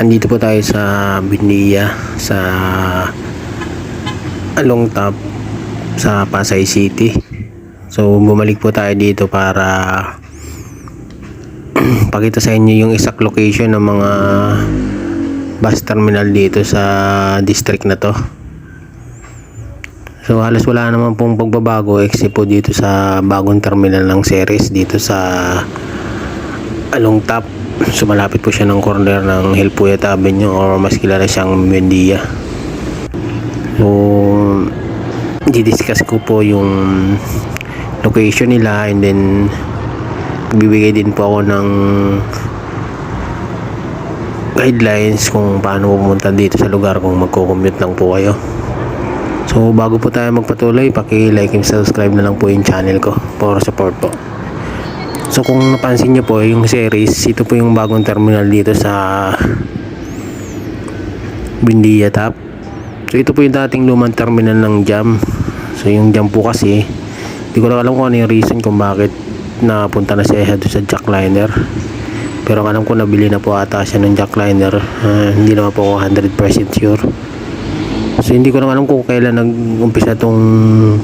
Andito po tayo sa Bindia sa Along Top sa Pasay City. So bumalik po tayo dito para pakita sa inyo yung exact location ng mga bus terminal dito sa district na to. So halos wala naman pong pagbabago except po dito sa bagong terminal ng Ceres dito sa Along Top. So malapit po siya ng corner ng Hilpuyat Avenue or mas kilala siyang Bindia. So di-discuss ko po yung location nila and then bibigay din po ako ng guidelines kung paano pumunta dito sa lugar kung magko-commute lang po kayo. So bago po tayo magpatuloy, paki-like and subscribe na lang po yung channel ko for support po. So kung napansin nyo po yung Ceres, ito po yung bagong terminal dito sa Bindia Top. So ito po yung dating lumang terminal ng Jam. So yung Jam po kasi hindi ko lang alam kung ano yung reason kung bakit napunta na siya doon sa jackliner. Pero alam ko nabili na po ata siya ng jackliner. Hindi naman po ako 100% sure. So hindi ko lang alam kung kailan nag-umpisa tong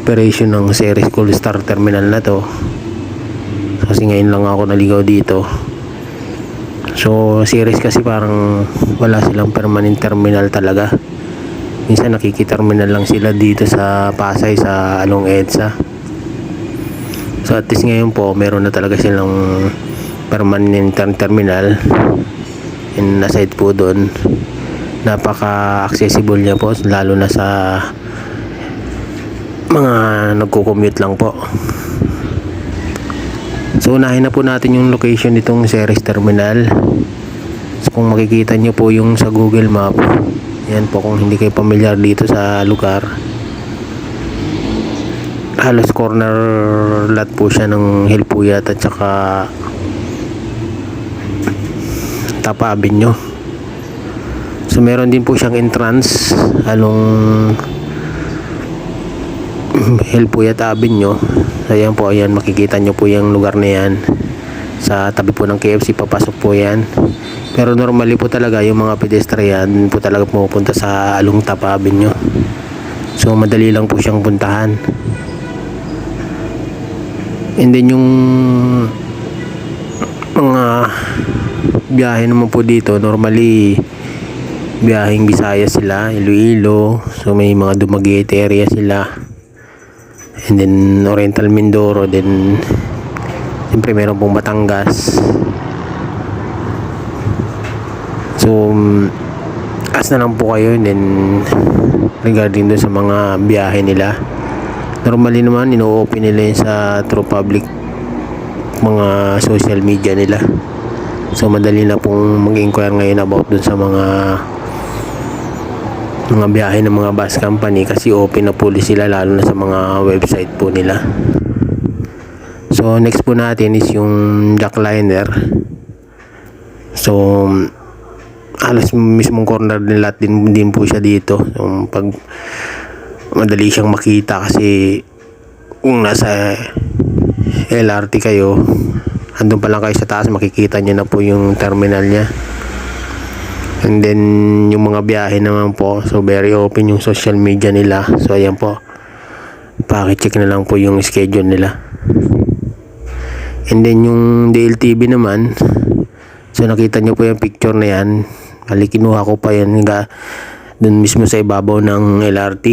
operation ng Ceres Cold Star Terminal na to. Kasi ngayon lang ako naligaw dito. So Ceres kasi parang wala silang permanent terminal talaga. Minsan nakikiterminal lang sila dito sa Pasay sa Along EDSA. So at least ngayon po meron na talaga silang permanent terminal. And aside po doon, napaka-accessible niya po lalo na sa mga nagko-commute lang po. So unahin na po natin yung location nitong Ceres Terminal. So kung makikita nyo po yung sa Google Map, yan po kung hindi kayo pamilyar dito sa lugar, halos corner lot po siya ng Hilpuyat at saka Top Avenue. So meron din po siyang entrance along Hilpuyat Avenue. Ayan po, ayan, makikita nyo po yung lugar na yan. Sa tabi po ng KFC, papasok po yan. Pero normally po talaga yung mga pedestrian po talaga pumupunta sa Along Top Avenue. So madali lang po siyang puntahan. And then yung mga biyahe naman po dito, normally biyaheng Bisaya sila, Iloilo. So may mga Dumaguete area sila. And then Oriental Mindoro, then siyempre meron pong Batangas. So ask na lang po kayo and then regarding dun sa mga biyahe nila. Normally naman ino-open nila yun sa True Public mga social media nila. So madali na pong mag-inquire ngayon about dun sa mga biyahe ng mga bus company kasi open na po sila lalo na sa mga website po nila. So next po natin is yung jackliner. So halos mismong corner nila din po siya dito. So, pag madali siyang makita kasi kung nasa LRT kayo, andun pa lang kayo sa taas, makikita nyo na po yung terminal nya. And then yung mga biyahe naman po, so very open yung social media nila. So ayan po, paki-check na lang po yung schedule nila. And then yung DLTV naman, so nakita nyo po yung picture na yan. Bali kinuha ko pa yan dun mismo sa ibabaw ng LRT.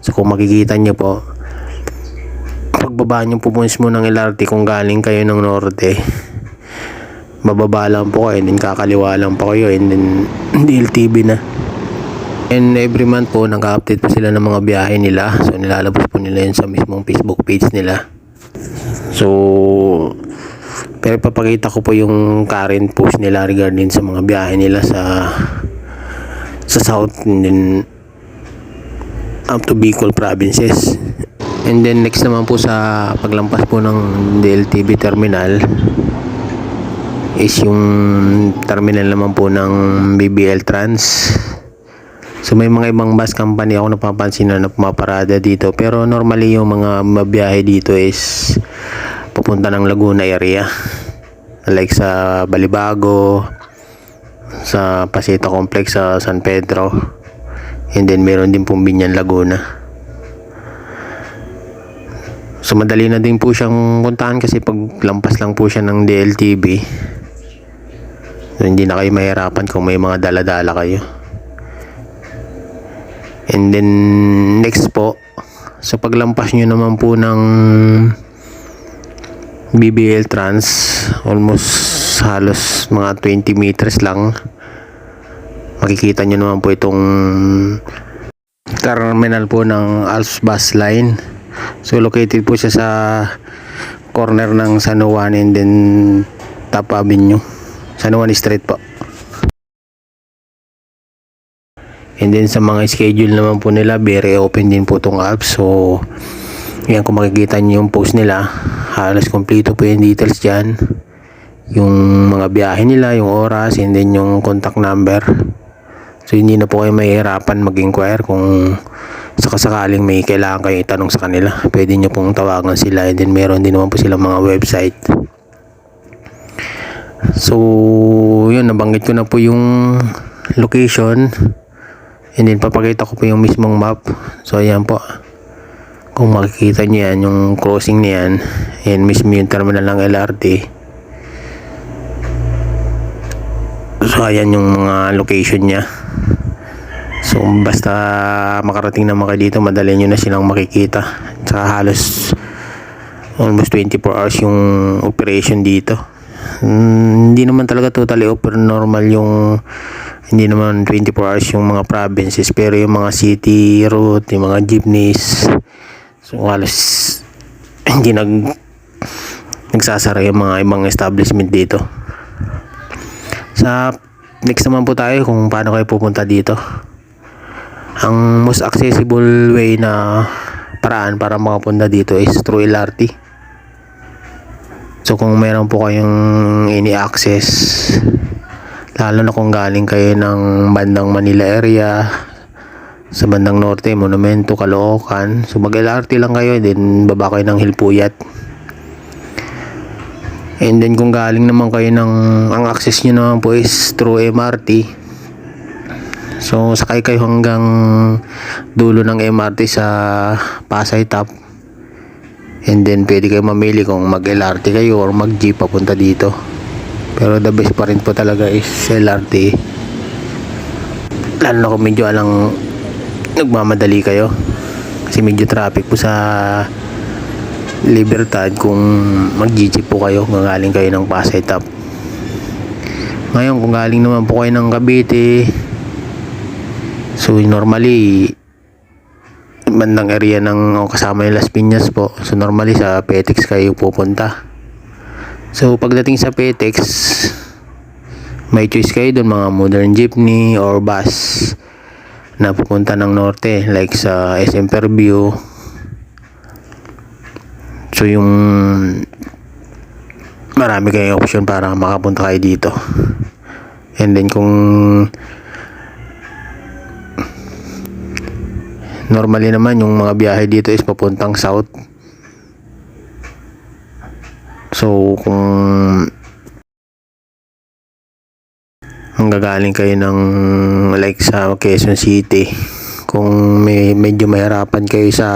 So kung makikita nyo po, pagbaba nyo po mismo ng LRT, kung galing kayo ng norte, bababa lang po kayo, and then kakaliwa lang po kayo, and then DLTV na. And every month po nag-update po sila ng mga biyahe nila. So nilalabas po nila yun sa mismong Facebook page nila. So pero papakita ko po yung current post nila regarding sa mga biyahe nila sa South and then up to Bicol provinces. And then next naman po sa paglampas po ng DLTV terminal is yung terminal naman po ng BBL Trans. So may mga ibang bus company ako napapansin na pumaparada dito, pero normally yung mga mabiyahe dito is papunta ng Laguna area, like sa Balibago, sa Paseta Complex sa San Pedro. And then meron din pong Binyan, Laguna. So madali na din po siyang puntahan kasi pag lampas lang po siya ng DLTV. So hindi na kayo mahirapan kung may mga dala-dala kayo. And then next po, sa paglampas nyo naman po ng BBL Trans, almost halos mga 20 meters lang, makikita nyo naman po itong terminal po ng Alps Bus Line. So located po siya sa corner ng San Juan and then Top Avenue, San Juan Street po. And then sa mga schedule naman po nila, very open din po itong Alps. So yan, kung makikita nyo yung post nila, halos kompleto po yung details dyan, yung mga biyahe nila, yung oras, and then yung contact number. So hindi na po kayo mahihirapan mag-inquire kung sakasakaling may kailangan kayo itanong sa kanila. Pwede nyo pong tawagan sila, and then meron din naman po silang mga website. So yun, nabanggit ko na po yung location, and then papakita ko po yung mismong map. So ayan po, kung makikita nyo yan, yung crossing niyan, yan mismo yung terminal ng LRT. So ayan yung mga location niya. So basta makarating naman kayo dito, madali nyo na silang makikita. Tsaka halos almost 24 hours yung operation dito. Hindi naman talaga totally open normal yung, hindi naman 24 hours yung mga provinces, pero yung mga city route, yung mga jeepneys, so halos hindi nagsasara yung mga ibang establishment dito. Sa next naman po tayo kung paano kayo pupunta dito. Ang most accessible way na paraan para makapunta dito is through LRT. So kung meron po kayong ini-access, lalo na kung galing kayo ng bandang Manila area, sa bandang norte, Monumento, Caloocan, so mag LRT lang kayo, then baba kayo ng Hilpuyat. And then kung galing naman kayo ang access nyo naman po is through MRT. So sakay kayo hanggang dulo ng MRT sa Pasay Top, and then pwede kayo mamili kung mag LRT kayo or mag jeep papunta dito. Pero the best pa rin po talaga is LRT, lalo na kung medyo nagmamadali kayo, kasi medyo traffic po sa Libertad kung mag-jeep po kayo kung galing kayo ng Pasay Top. Ngayon kung galing naman po kayo ng Cavite, so normally bandang area ng kasama yung Las Piñas po, so normally sa Petex kayo pupunta. So pagdating sa Petex, may choice kayo doon, mga modern jeepney or bus na pupunta ng norte, like sa SM Fairview. So yung marami kayong option para makapunta kayo dito. And then kung normally naman yung mga biyahe dito is papuntang south. So kung manggagaling kayo ng like sa Quezon City, kung medyo mahirapan kayo sa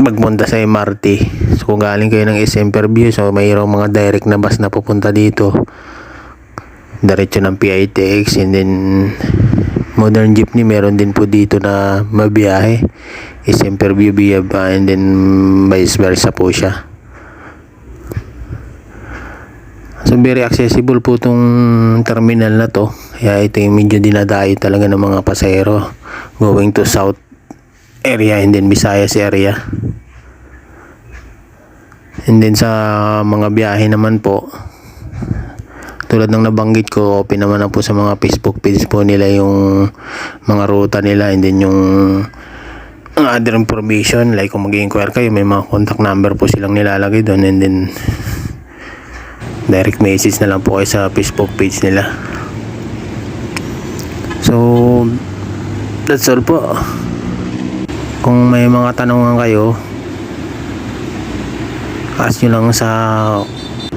magpunta sa MRT, so kung galing kayo ng SM Fairview, so mayroong mga direct na bus na pupunta dito, diretso ng PITX, and then modern jeepney meron din po dito na mabiyahe SM Fairview via and then vice versa po siya. So very accessible po tong terminal na to, kaya ito yung medyo dinadayo talaga ng mga pasahero going to south area and then Visayas area. And then sa mga biyahe naman po, tulad ng nabanggit ko, open naman na po sa mga Facebook page po nila yung mga ruta nila, and then yung other information, like kung mag-inquire kayo, may mga contact number po silang nilalagay doon, and then direct message na lang po kayo sa Facebook page nila. So that's all po. Kung may mga tanungan kayo, ask nyo lang sa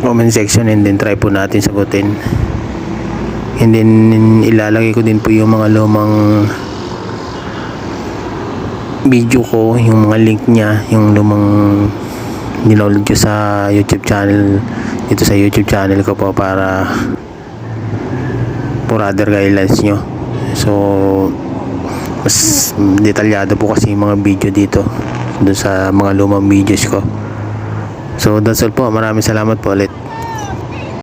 comment section, and then try po natin sagutin. And then ilalagay ko din po yung mga lumang video ko, yung mga link niya, yung lumang ninoload ko sa YouTube channel, dito sa YouTube channel ko po, para for other guidelines nyo. So mas detalyado po kasi yung mga video dito doon sa mga lumang videos ko. So that's all po, maraming salamat po ulit.